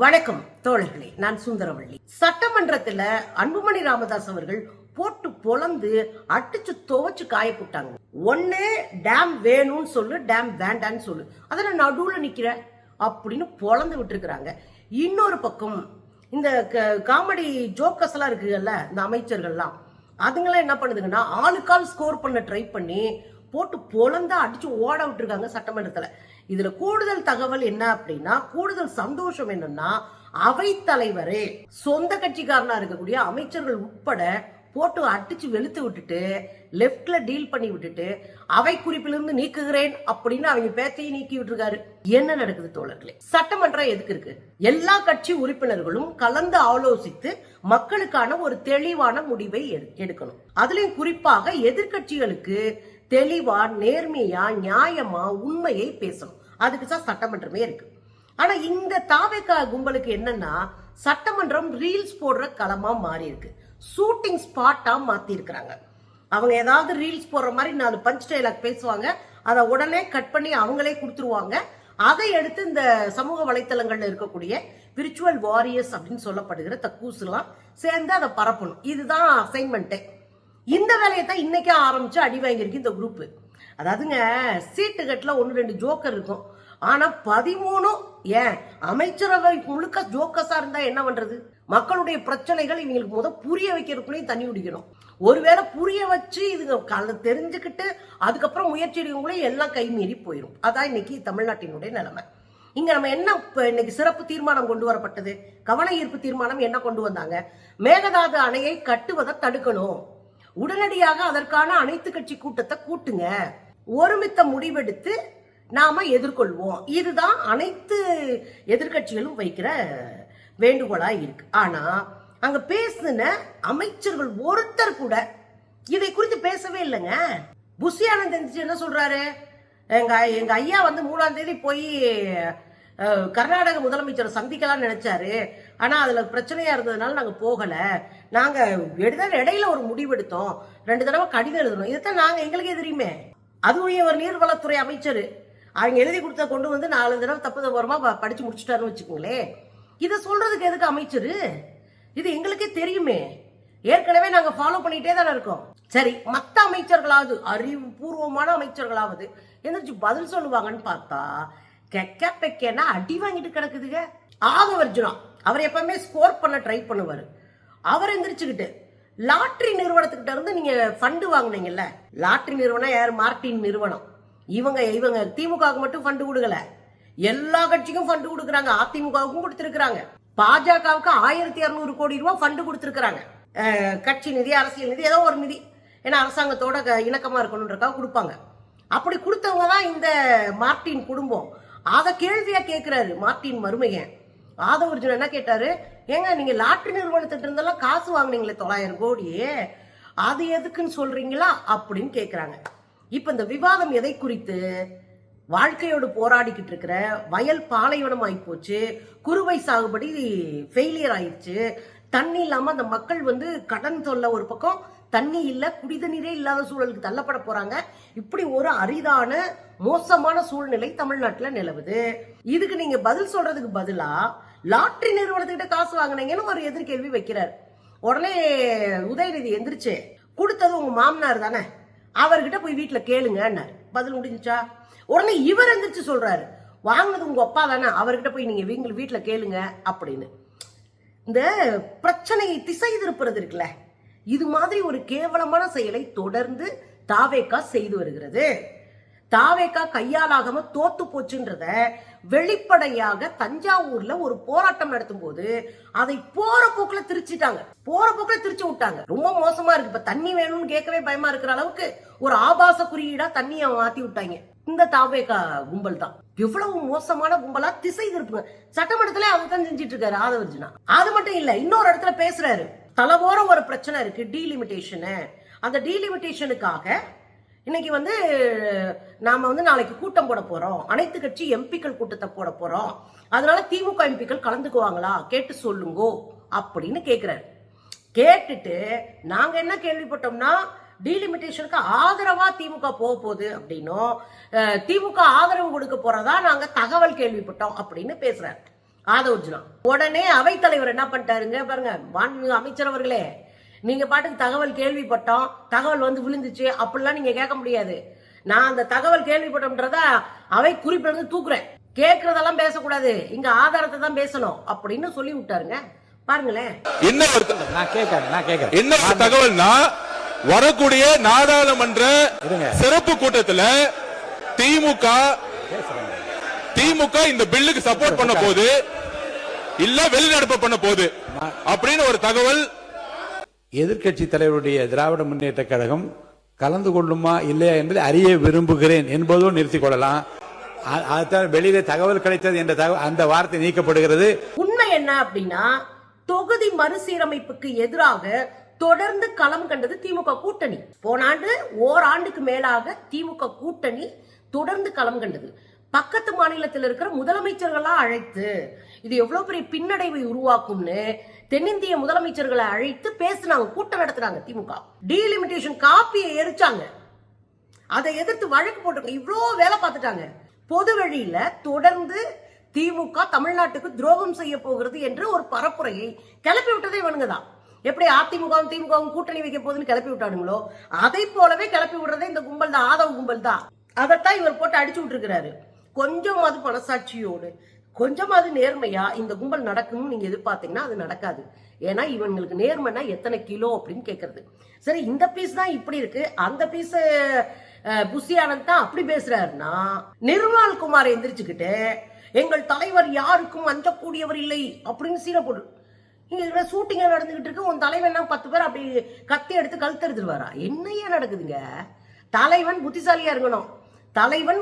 வணக்கம் தோழர்களே, நான் சுந்தரவள்ளி. சட்டமன்றத்துல அன்புமணி ராமதாஸ் அவர்கள் போட்டு பொளந்து அடிச்சு துவச்சு காய போட்டாங்க. ஒண்ணு டேம் வேணும்னு சொல்லு, டேம் வேண்டான்னு சொல்லு, அதுல நடுவுல நிக்கிற அப்படின்னு பொளந்து விட்டுருக்காங்க. இன்னொரு பக்கம் இந்த காமெடி ஜோக்கர்ஸ் எல்லாம் இருக்குல்ல, இந்த அமைச்சர்கள்லாம் அதுங்கெல்லாம் என்ன பண்ணுதுங்கன்னா ஆளுக்கால் ஸ்கோர் பண்ண ட்ரை பண்ணி போட்டு பொளந்தா அடிச்சு ஓட விட்டுருக்காங்க சட்டமன்றத்துல. இதுல கூடுதல் தகவல் என்ன அப்படின்னா, கூடுதல் சந்தோஷம் என்னன்னா, அவை தலைவரே சொந்த கட்சிக்காரனா இருக்கக்கூடிய அமைச்சர்கள் உட்பட போட்டு அடிச்சு வெளுத்து விட்டுட்டு லெப்ட்ல டீல் பண்ணி விட்டுட்டு அவை குறிப்பிலிருந்து நீக்குகிறேன் அப்படின்னு அவங்க பேச்சையும் நீக்கி விட்டுருக்காரு. என்ன நடக்குது தோழர்களே? சட்டமன்றம் எதுக்கு இருக்கு? எல்லா கட்சி உறுப்பினர்களும் கலந்து ஆலோசித்து மக்களுக்கான ஒரு தெளிவான முடிவை எடுக்கணும். அதுலயும் குறிப்பாக எதிர்கட்சிகளுக்கு தெளிவா, நேர்மையா, நியாயமா உண்மையை பேசணும். அதுக்குதான் சட்டமன்றமே இருக்கு. ஆனா இந்த தாவேகா கும்பலுக்கு என்னன்னா, சட்டமன்றம் ரீல்ஸ் போடுற களமா மாறி இருக்கு. ஷூட்டிங் ஸ்பாட்டா மாத்தி இருக்கிறாங்க. அவங்க ஏதாவது ரீல்ஸ் போடுற மாதிரி 4 பஞ்ச் டைலாக் பேசுவாங்க, அதை உடனே கட் பண்ணி அவங்களே கொடுத்துருவாங்க. அதை எடுத்து இந்த சமூக வலைத்தளங்கள்ல இருக்கக்கூடிய விர்ச்சுவல் வாரியர்ஸ் அப்படின்னு சொல்லப்படுகிற தக்கூசுலாம் சேர்ந்து அதை பரப்பணும். இதுதான் அசைன்மெண்ட்டே. இந்த வேலையை தான் இன்னைக்கே ஆரம்பிச்சு அடி வாங்கியிருக்கு இந்த குரூப். அதாவதுங்க, சீட்டு கட்டுல 1-2 ஜோக்கர் இருக்கும், ஆனா 13 ஏன் அமைச்சரவை முழுக்க ஜோக்கர்ஸா இருந்தா என்ன பண்றது? மக்களுடைய பிரச்சனைகள் இவங்களுக்கு புரிய வைக்கிறதுக்குள்ளேயும் தண்ணி குடிக்கணும். ஒருவேளை புரிய வச்சு இதுங்க தெரிஞ்சுக்கிட்டு அதுக்கப்புறம் முயற்சி எடுக்கக்குள்ளே எல்லாம் கைமீறி போயிடும். அதான் இன்னைக்கு தமிழ்நாட்டினுடைய நிலைமை. இங்க நம்ம என்ன இன்னைக்கு சிறப்பு தீர்மானம் கொண்டு வரப்பட்டது? கவன ஈர்ப்பு தீர்மானம் என்ன கொண்டு வந்தாங்க? மேகதாது அணையை கட்டுவதை தடுக்கணும், உடனடியாக அதற்கான அனைத்து கட்சி கூட்டத்தை கூட்டுங்க, ஒருமித்த முடிவெடுத்து நாம எதிர்கொள்வோம். இதுதான் அனைத்து எதிர்கட்சிகளும் வைக்கிற வேண்டுகோளா இருக்கு. ஆனா அங்க பேசின அமைச்சர்கள் ஒருத்தர் கூட இதை குறித்து பேசவே இல்லைங்க. புஷி ஆனந்த் என்ன சொல்றாரு? எங்க ஐயா 3ஆம் தேதி போய் கர்நாடக முதலமைச்சரை சந்திக்கலாம் நினைச்சாரு, ஆனா அதுல பிரச்சனையா இருந்ததுனால நாங்க போகல, நாங்க இடையில ஒரு முடிவெடுத்தோம், 2 தடவை கடிதம் எழுதணும், இதைத்தான் நாங்க எங்களுக்கே தெரியுமே. அதுவும் ஒரு நீர்வளத்துறை அமைச்சர் அவங்க எழுதி கொடுத்த கொண்டு வந்து 4 தடவை தப்பு தவறமா படிச்சு முடிச்சுட்டாருன்னு வச்சுக்கோங்களேன். இதை சொல்றதுக்கு எதுக்கு அமைச்சரு? இது எங்களுக்கே தெரியுமே, ஏற்கனவே நாங்க ஃபாலோ பண்ணிட்டே தானே இருக்கோம். சரி, மற்ற அமைச்சர்களாவது, அறிவுபூர்வமான அமைச்சர்களாவது எந்திரிச்சு பதில் சொல்லுவாங்கன்னு பார்த்தா கெக்க பெக்கேன்னா அடி வாங்கிட்டு கிடக்குதுங்க. ஆதவர்ஜுனா அவர் எப்பவுமே ஸ்கோர் பண்ண ட்ரை பண்ணுவாரு. அவர் எந்திரிச்சுக்கிட்டு லாட்டரி நிறுவனத்துக்கிட்ட இருந்து நீங்க ஃபண்டு வாங்கினீங்கல்ல, லாட்டரி நிறுவனம் யார்? மார்டின் நிறுவனம். இவங்க திமுகவுக்கு மட்டும் ஃபண்டு கொடுக்கல, எல்லா கட்சிக்கும் ஃபண்டு கொடுக்குறாங்க. அதிமுகவுக்கும் கொடுத்திருக்கிறாங்க, பாஜகவுக்கு 1200 கோடி ரூபாய் ஃபண்டு கொடுத்திருக்கிறாங்க. கட்சி நிதி, அரசியல் நிதி, ஏதோ ஒரு நிதி, ஏன்னா அரசாங்கத்தோட இணக்கமா இருக்கணும்ன்றக்காக கொடுப்பாங்க. அப்படி கொடுத்தவங்க தான் இந்த மார்டின் குடும்பம். அத கேள்வியா கேட்கிறாரு மார்டின் மருமையன். ஆதவர்ஜுன் என்ன கேட்டாரு? ஏங்க, நீங்க லாட்டரி நிறுவனத்திட்ட இருந்தெல்லாம் காசு வாங்கினீங்களே 900 கோடி, அது எதுக்குன்னு சொல்றீங்களா அப்படின்னு கேட்கிறாங்க. இப்ப இந்த விவாதம் எதை குறித்து? வாழ்க்கையோடு போராடிக்கிட்டு இருக்கிற வயல் பாலைவனம் ஆகி போச்சு, குறுவை சாகுபடி ஃபெயிலியர் ஆயிடுச்சு, தண்ணி இல்லாம அந்த மக்கள் கடன் தொல்லை ஒரு பக்கம், தண்ணி இல்ல, குடித நீரே இல்லாத சூழலுக்கு தள்ளப்பட போறாங்க. இப்படி ஒரு அரிதான மோசமான சூழ்நிலை தமிழ்நாட்டுல நிலவுது. இதுக்கு நீங்க பதில் சொல்றதுக்கு பதிலா லாட்டரி நிறுவனத்துக்கிட்ட காசு வாங்கினீங்கன்னு ஒரு எதிர்கேள்வி வைக்கிறார். உடனே உதயநிதி எந்திரிச்சு, கொடுத்தது உங்க மாமனார் தானே, அவர்கிட்ட போய் வீட்டுல கேளுங்க, பதில் முடிஞ்சா. உடனே இவர் எந்திரிச்சு சொல்றாரு, வாங்கினது உங்க அப்பா தானே, அவர்கிட்ட போய் நீங்க வீட்டுல கேளுங்க அப்படின்னு. இந்த பிரச்சனையை திசை திருப்புறது இருக்குல்ல, இது மாதிரி ஒரு கேவலமான செயலை தொடர்ந்து தாவேகா செய்து வருகிறது. தாவேகா கையாலாகாம தோத்து போச்சுன்றத வெளிப்படையாக தஞ்சாவூர்ல ஒரு போராட்டம் நடத்தும் போது அதை போற போக்குல திருச்சி விட்டாங்க. ரொம்ப மோசமா இருக்கு. இப்ப தண்ணி வேணும்னு கேட்கவே பயமா இருக்கிற அளவுக்கு ஒரு ஆபாச குறியீடா தண்ணியை மாத்தி விட்டாங்க. இந்த தாவேகா கும்பல் தான் எவ்வளவு மோசமான கும்பலா திசை திருப்புங்க. சட்டமன்றத்திலே அதைத்தான் செஞ்சிட்டு இருக்காரு ஆதவர்ஜுனா. அது மட்டும் இல்ல, இன்னொரு இடத்துல பேசுறாரு, தலவோர ஒரு பிரச்சனை இருக்கு, டீலிமிட்டேஷனு. அந்த டீலிமிட்டேஷனுக்காக இன்னைக்கு நாம நாளைக்கு கூட்டம் போட போறோம், அனைத்து கட்சி எம்பிக்கள் கூட்டத்தை போட போறோம், அதனால திமுக எம்பிக்கள் கலந்துக்குவாங்களா கேட்டு சொல்லுங்கோ அப்படின்னு கேட்கிறாரு. கேட்டுட்டு நாங்க என்ன கேள்விப்பட்டோம்னா, டீலிமிட்டேஷனுக்கு ஆதரவா திமுக போக போகுது அப்படின்னும், திமுக ஆதரவு கொடுக்க போறதா நாங்க தகவல் கேள்விப்பட்டோம் அப்படின்னு பேசுறாரு. ஆதவர்ஜுனா. உடனே அவைத்தலைவர் என்ன பண்ணிட்டாருங்க பாருங்க, மாண்புமிகு அமைச்சர் அவர்களே, நீங்க பாட்டுக்கு தகவல் கேள்விப்பட்டோம், தகவல் வந்து விழுந்துச்சு அப்படிலாம் நீங்க கேட்க முடியாது. நான் அந்த தகவல் கேள்விப்பட்டோம்ன்றத அவை குறிப்பிலிருந்து தூக்குறேன். கேட்கறதெல்லாம் பேசக்கூடாது, இங்க ஆதாரத்தை தான் பேசணும் அப்படின்னு சொல்லி விட்டாருங்க. பாருங்களேன். என்ன என்ன தகவல்னா, வரக்கூடிய நாடாளுமன்ற சிறப்பு கூட்டத்தில் திமுக இந்த பில்லுக்கு சப்போர்ட் பண்ண போது இல்ல வெளிநடப்பு பண்ண போது அப்படின்னு ஒரு தகவல். எதிர்க்கட்சி தலைவருடைய திராவிட முன்னேற்ற கழகம் கலந்து கொள்ளுமா இல்லையா என்பதை அறிய விரும்புகிறேன் என்பதும் நிறுத்திக் கொள்ளலாம். அதுதான் வெளியிலே தகவல் கிடைத்தது என்ற அந்த வார்த்தை நீக்கப்படுகிறது. உண்மை என்ன அப்படின்னா, தொகுதி மறுசீரமைப்புக்கு எதிராக தொடர்ந்து களம் கண்டது திமுக கூட்டணி. போன ஆண்டு ஓராண்டுக்கு மேலாக திமுக கூட்டணி தொடர்ந்து களம் கண்டது. பக்கத்து மாநிலத்தில் இருக்கிற முதலமைச்சர்களா அழைத்து இது எவ்வளவு பெரிய பின்னடைவை உருவாக்கும்னு தென்னிந்திய முதலமைச்சர்களை அழைத்து பேசினாங்க, கூட்டம் நடத்துறாங்க. திமுக டீலிமிட்டேஷன் காப்பியை எரிச்சாங்க, அதை எதிர்த்து வழக்கு போட்டு இவ்வளோ வேலை பார்த்துட்டாங்க. பொது வழியில தொடர்ந்து திமுக தமிழ்நாட்டுக்கு துரோகம் செய்ய போகிறது என்று ஒரு பரப்புரையை கிளப்பி விட்டதே இவனுங்கதான். எப்படி அதிமுகவும் திமுகவும் கூட்டணி வைக்க போகுதுன்னு கிளப்பி விட்டானுங்களோ அதை போலவே கிளப்பி விடுறதே இந்த கும்பல் தான், ஆதவ கும்பல் தான். அதைத்தான் இவர் போட்டு அடிச்சு விட்டுருக்கிறாரு. கொஞ்சமாவது மனசாட்சியோடு, கொஞ்சமாவது நேர்மையா இந்த கும்பல் நடக்கும்னு நீங்க எதிர்பார்த்தீங்கன்னா அது நடக்காது. ஏன்னா இவங்களுக்கு நேர்மைனா எத்தனை கிலோ அப்படின்னு கேட்கறது. சரி, இந்த பீஸ் தான் இப்படி இருக்கு, அந்த பீஸ் புஷி ஆனந்த் தான் அப்படி பேசுறாருன்னா, நிர்மல் குமார் எந்திரிச்சுக்கிட்டு எங்கள் தலைவர் யாருக்கும் அஞ்சக்கூடியவர் இல்லை அப்படின்னு சீனை போடு. இங்க ஷூட்டிங்கா நடந்துகிட்டு இருக்கு, உன் தலைவன் 10 பேர் அப்படி கத்தி எடுத்து கழுத்தெடுத்துட்டு என்னையா நடக்குதுங்க? தலைவன் புத்திசாலியா இருக்கணும். தலைவன்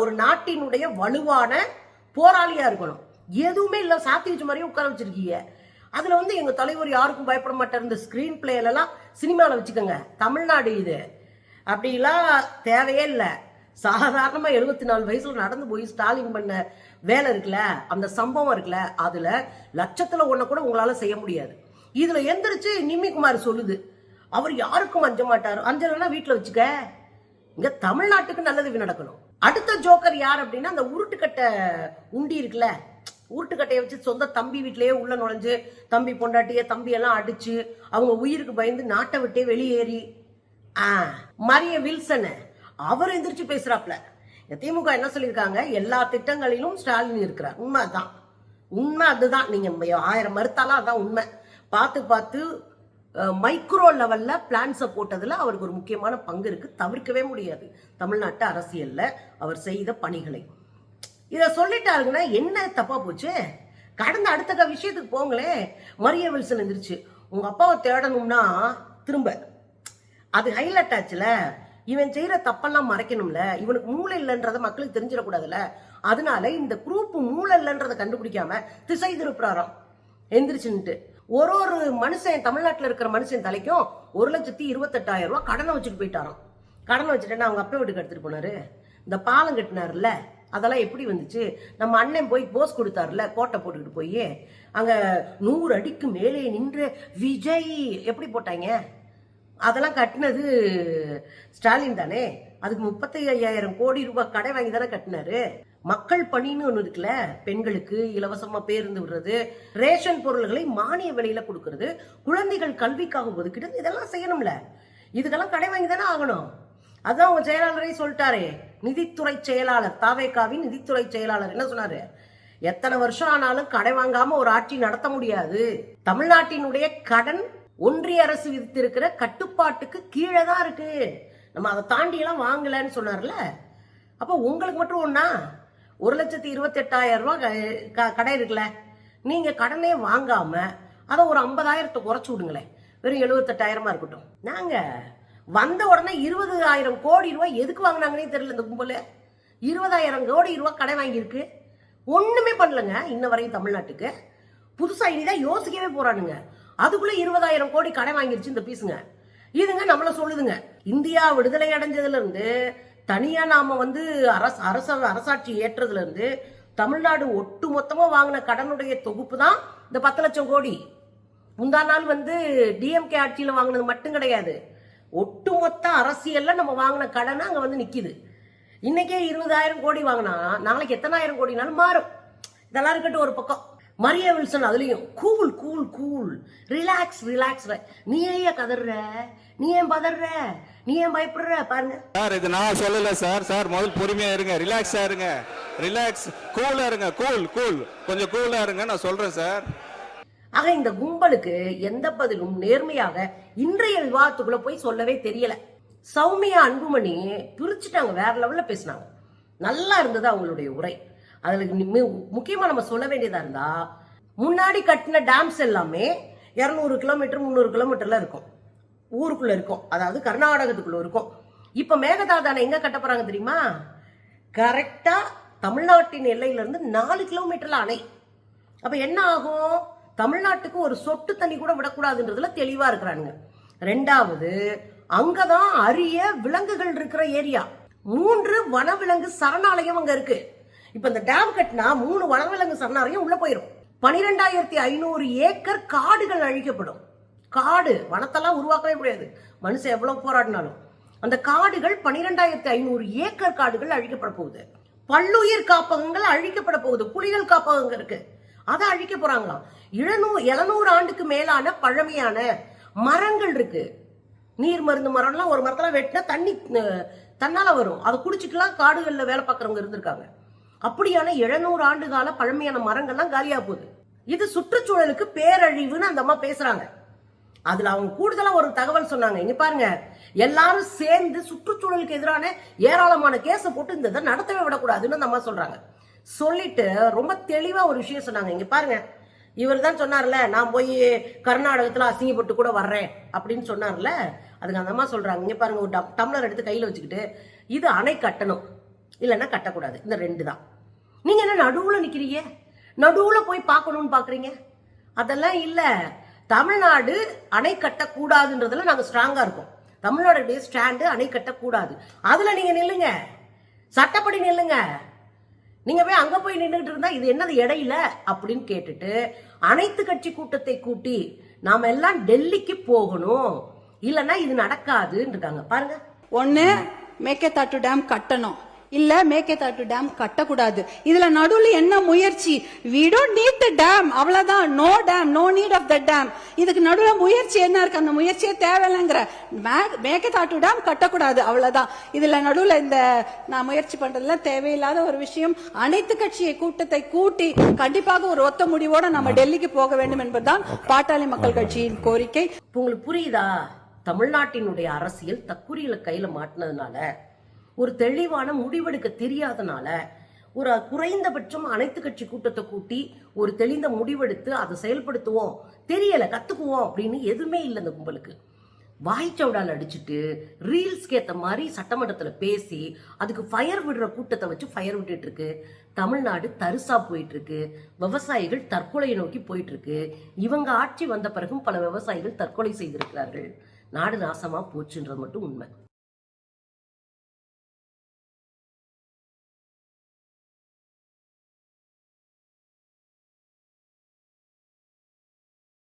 ஒரு நாட்டினுடைய வலுவான போராளியா இருக்கணும். எதுவுமே இல்ல, சாத்தி வச்ச மாதிரியே உட்கார வச்சிருக்கீங்க. அதுல வந்து எங்க தலைவர் யாருக்கும் பயப்பட மாட்டார். இந்த ஸ்கிரீன் பிளேல எல்லாம் சினிமால வச்சுக்கோங்க. தமிழ்நாடு இது அப்படிலாம் தேவையே இல்லை. சாதாரணமா 74 வயசுல நடந்து போய் ஸ்டாலின் பண்ண வேலை இருக்குல்ல, அந்த சம்பவம் இருக்குல்ல, அதுல லட்சத்துல ஒண்ண கூட உங்களால செய்ய முடியாது. இதுல எந்திரிச்சு நிம்மிக்குமார் சொல்லுது அவர் யாருக்கும் அஞ்ச மாட்டாரு. அஞ்சலன்னா வீட்டுல வச்சுக்க. இங்க தமிழ்நாட்டுக்கு நல்லது நடக்கணும். அடுத்த ஜோக்கர் யார் அப்படின்னா, அந்த உருட்டுக்கட்டை உண்டி இருக்குல்ல, உருட்டுக்கட்டையை வச்சு சொந்த தம்பி வீட்டிலேயே உள்ள நுழைஞ்சு தம்பி பொண்டாட்டிய தம்பி எல்லாம் அடிச்சு அவங்க உயிருக்கு பயந்து நாட்டை விட்டே வெளியேறி மரிய வில்சன் அவர் எந்திரிச்சு பேசுறாப்ல. திமுக என்ன சொல்லியிருக்காங்க, எல்லா திட்டங்களிலும் ஸ்டாலின் இருக்கிறார். உண்மைதான், உண்மை அதுதான். நீங்க 1000 மறுத்தாலும் அதான் உண்மை. பார்த்து மைக்ரோ லெவல்ல பிளான்ஸை போட்டதுல அவருக்கு ஒரு முக்கியமான பங்கு இருக்கு, தவிர்க்கவே முடியாது. தமிழ்நாட்டு அரசியல்ல அவர் செய்த பணிகளை இத சொல்லிட்டாருங்கன்னா என்ன தப்பா போச்சு? கடந்த அடுத்த விஷயத்துக்கு போங்களே. மரிய வில்சன் எந்திரிச்சு உங்க அப்பாவை தேடணும்னா திரும்ப அது ஹைலைட் ஆச்சுல. இவன் செய்யற தப்பெல்லாம் மறைக்கணும்ல, இவனுக்கு மூளை இல்லைன்றத மக்களுக்கு தெரிஞ்சிடக்கூடாதுல்ல. அதனால இந்த குரூப் மூளை இல்லைன்றதை கண்டுபிடிக்காம திசை திருப்புறாராம் எந்திரிச்சுன்ட்டு. ஒரு மனுஷன், தமிழ்நாட்டில் இருக்கிற மனுஷன் தலைக்கும் 1,28,000 ரூபாய் கடனை வச்சுட்டு போயிட்டாராம். கடனை வச்சுட்டேன்னா அவங்க அப்பா வீட்டுக்கு எடுத்துட்டு போனாரு. இந்த பாலம் கட்டினார்ல, அதெல்லாம் எப்படி வந்துச்சு? நம்ம அண்ணன் போய் போஸ் கொடுத்தாருல, கோட்டை போட்டுக்கிட்டு போய் அங்க 100 அடிக்கு மேலே நின்று விஜய் எப்படி போட்டாங்க? அதெல்லாம் கட்டினது ஸ்டாலின் தானே. அதுக்கு 35,000 கோடி ரூபாய் கடை வாங்கி தானே கட்டினாரு. மக்கள் பணின்னு ஒண்ணு இருக்குல்ல, பெண்களுக்கு இலவசமா பேருந்து விடுறது, ரேஷன் பொருள்களை மானிய விலையில கொடுக்கறது, குழந்தைகள் கல்விக்காக ஒதுக்கிட்டு இதெல்லாம் செய்யணும்ல. இதுக்கெல்லாம் கடை வாங்கி தானே ஆகணும். அதான் உங்க செயலாளரே சொல்லிட்டாரே, நிதித்துறை செயலாளர், தாவேகாவின் நிதித்துறை செயலாளர் என்ன சொன்னாரு, எத்தனை வருஷம் ஆனாலும் கடை வாங்காம ஒரு ஆட்சி நடத்த முடியாது. தமிழ்நாட்டினுடைய கடன் ஒன்றிய அரசு விதித்திருக்கிற கட்டுப்பாட்டுக்கு கீழே தான் இருக்கு, நம்ம அதை தாண்டி எல்லாம் வாங்கலன்னு சொன்னார்ல. அப்ப உங்களுக்கு மட்டும் ஒண்ணா 1,28,000 ரூபாய் கடை இருக்குல்ல, நீங்க கடனே வாங்காம அதை ஒரு 50,000 குறைச்சு விடுங்களேன், வெறும் 78,000 இருக்கட்டும். நாங்க வந்த உடனே 20,000 கோடி ரூபாய் எதுக்கு வாங்கினாங்கன்னே தெரியல. இந்த கும்பல 20,000 கோடி ரூபாய் கடை வாங்கியிருக்கு, ஒண்ணுமே பண்ணலங்க இன்ன வரையும் தமிழ்நாட்டுக்கு. புதுசா இனிதான் யோசிக்கவே போறானுங்க. அதுக்குள்ள 20,000 கோடி கடை வாங்கிருச்சு இந்த பீஸுங்க. இதுங்க நம்மள சொல்லுதுங்க, இந்தியா விடுதலை அடைஞ்சதுல இருந்து தனியா நாம வந்து அரசாட்சி ஏற்றதுல இருந்து தமிழ்நாடு ஒட்டு மொத்தமா வாங்கின கடனுடைய தொகுப்பு தான் இந்த 10 லட்சம் கோடி. முந்தா நாள் வந்து டிஎம்கே ஆட்சியில வாங்கினது மட்டும் கிடையாது, ஒட்டுமொத்த அரசியல்ல நம்ம வாங்கின கடனை அங்க வந்து நிக்குது. இன்னைக்கே 20,000 கோடி வாங்கினா நாளைக்கு எத்தனாயிரம் கோடினாலும் மாறும். இதெல்லாம் இருக்கட்டும் ஒரு பக்கம். மரியா வில்சன் அதுலயும் cool cool cool, relax relax. நீ ஏன் கதற, நீ ஏன் பதற, நீ ஏன் பயப்படுற? பாருங்க சார், இது நான் சொல்லல சார். சார் முதல் பொறுமையா இருங்க, ரிலாக்ஸா இருங்க, ரிலாக்ஸ், கூலா இருங்க, கூல் கூல், கொஞ்சம் கூலா இருங்க, நான் சொல்றேன் சார். ஆக இந்த கும்பலுக்கு எந்த பதிலும் நேர்மையாக இன்றைய விவாதத்துக்குள்ள போய் சொல்லவே தெரியல. சௌமியா அன்புமணி பிரிச்சுட்டாங்க, வேற லெவல்ல பேசினாங்க. நல்லா இருந்தது அவங்களுடைய உரை. அதுல முக்கியமா நம்ம சொல்ல வேண்டியதா இருந்தா, முன்னாடி கட்டின டேம்ஸ் எல்லாமே 200 கிலோமீட்டர் 300 கிலோமீட்டர்ல இருக்கும், ஊருக்குள்ள இருக்கும், அதாவது கர்நாடகத்துக்குள்ள இருக்கும். இப்ப மேகதாது அணை எங்க கட்ட போறாங்க தெரியுமா? கரெக்டா தமிழ்நாட்டின் எல்லையில இருந்து 4 கிலோமீட்டர்ல அணை. அப்ப என்ன ஆகும்? தமிழ்நாட்டுக்கு ஒரு சொட்டு தண்ணி கூட விடக்கூடாதுன்றதுல தெளிவா இருக்கிறானுங்க. ரெண்டாவது, அங்கதான் அரிய விலங்குகள் இருக்கிற ஏரியா. 3 வனவிலங்கு சரணாலயம் அங்க இருக்கு. இப்ப இந்த டேம் கட்டினா 3 வனவிலங்கு சரணாலயம் உள்ள போயிடும். 12,500 ஏக்கர் காடுகள் அழிக்கப்படும். காடு, வனத்தெல்லாம் உருவாக்கவே முடியாது, மனுஷன் எவ்வளவு போராடினாலும். அந்த காடுகள் 12,500 ஏக்கர் காடுகள் அழிக்கப்பட போகுது. பல்லுயிர் காப்பகங்கள் அழிக்கப்பட போகுது. புலிகள் காப்பகங்கள் இருக்கு, அதை அழிக்க போறாங்களாம். 700 ஆண்டுக்கு மேலான பழமையான மரங்கள் இருக்கு. நீர் மருந்து மரம்லாம், ஒரு மரத்துல வெட்டினா தண்ணி தன்னால வரும், அதை குடிச்சுக்கலாம். காடுகள்ல வேலை பார்க்கறவங்க இருந்திருக்காங்க. அப்படியான 700 ஆண்டு கால பழமையான மரங்கள்லாம் காலியா போகுது. இது சுற்றுச்சூழலுக்கு பேரழிவுன்னு அந்த அம்மா பேசுறாங்க. அதுல அவங்க கூடுதலா ஒரு தகவல் சொன்னாங்க. இங்க பாருங்க, எல்லாரும் சேர்ந்து சுற்றுச்சூழலுக்கு எதிரான ஏராளமான கேஸ போட்டு இந்த இதை நடத்தவே விடக்கூடாதுன்னு அந்த அம்மா சொல்றாங்க. சொல்லிட்டு ரொம்ப தெளிவா ஒரு விஷயம் சொன்னாங்க. இங்க பாருங்க, இவர் தான் சொன்னார்ல, நான் போய் கர்நாடகத்துல அசிங்கப்பட்டு கூட வர்றேன் அப்படின்னு சொன்னார்ல. அதுக்கு அந்த அம்மா சொல்றாங்க, இங்க பாருங்க, ஒரு டம்ளர் எடுத்து கையில வச்சுக்கிட்டு, இது அணை கட்டணும் இல்லைன்னா கட்டக்கூடாது, இந்த 2 தான். நீங்க என்ன நடுவுல நிக்கிறீங்க? நடுவுல போய் பார்க்கணும்னு பாக்குறீங்க? அதெல்லாம் இல்ல. தமிழ்நாடு அணை கட்டக்கூடாதுன்றதுல நாங்க ஸ்ட்ராங்கா இருக்கோம். தமிழ்நாடு ஸ்டாண்டு அணை கட்டக்கூடாது, அதுல நீங்க நில்லுங்க, சட்டப்படி நில்லுங்க. நீங்க போய் அங்க போய் நின்றுட்டு இருந்தா இது என்னது இடையில அப்படின்னு கேட்டுட்டு அனைத்து கட்சி கூட்டத்தை கூட்டி நாம எல்லாம் டெல்லிக்கு போகணும், இல்லன்னா இது நடக்காதுன்னு இருக்காங்க. பாருங்க, ஒண்ணு மேகதாட்டு டேம் கட்டணும், இல்ல மேகதாட்டு டேம் கட்டக்கூடாது. இதுல நடுவுல என்ன முயற்சி? we don't need the dam, அவ்வளவுதான். no dam, no need of the dam. இதுக்கு நடுவுல முயற்சி என்ன இருக்கு? அந்த முயற்சியே தேவையில்லைங்கிற. மேகதாட்டு டேம் கட்டக்கூடாது, அவ்வளவுதான். இதுல நடுவுல இந்த நான் முயற்சி பண்றதுல தேவையில்லாத ஒரு விஷயம். அனைத்து கட்சியை கூட்டத்தை கூட்டி கண்டிப்பாக ஒரு ஒத்த முடிவோட நம்ம டெல்லிக்கு போக வேண்டும் என்பதுதான் பாட்டாளி மக்கள் கட்சியின் கோரிக்கை. உங்களுக்கு புரியுதா? தமிழ்நாட்டினுடைய அரசியல் தக்குரியில கையில மாட்டினதுனால, ஒரு தெளிவான முடிவெடுக்க தெரியாதனால, ஒரு குறைந்தபட்சம் அனைத்து கட்சி கூட்டத்தை கூட்டி ஒரு தெளிந்த முடிவெடுத்து அதை செயல்படுத்துவோம், தெரியல கத்துக்குவோம் அப்படின்னு எதுவுமே இல்லை. இந்த கும்பலுக்கு வாய்ச்சவுடால் அடிச்சுட்டு ரீல்ஸ்க்கு ஏற்ற மாதிரி சட்டமன்றத்தில் பேசி அதுக்கு ஃபயர் விடுற கூட்டத்தை வச்சு ஃபயர் விட்டுட்டு இருக்கு. தமிழ்நாடு தரிசா போயிட்டு இருக்கு. விவசாயிகள் தற்கொலையை நோக்கி போயிட்டு இருக்கு. இவங்க ஆட்சி வந்த பிறகும் பல விவசாயிகள் தற்கொலை செய்திருக்கிறார்கள். நாடு நாசமா போச்சுன்றது மட்டும் உண்மை.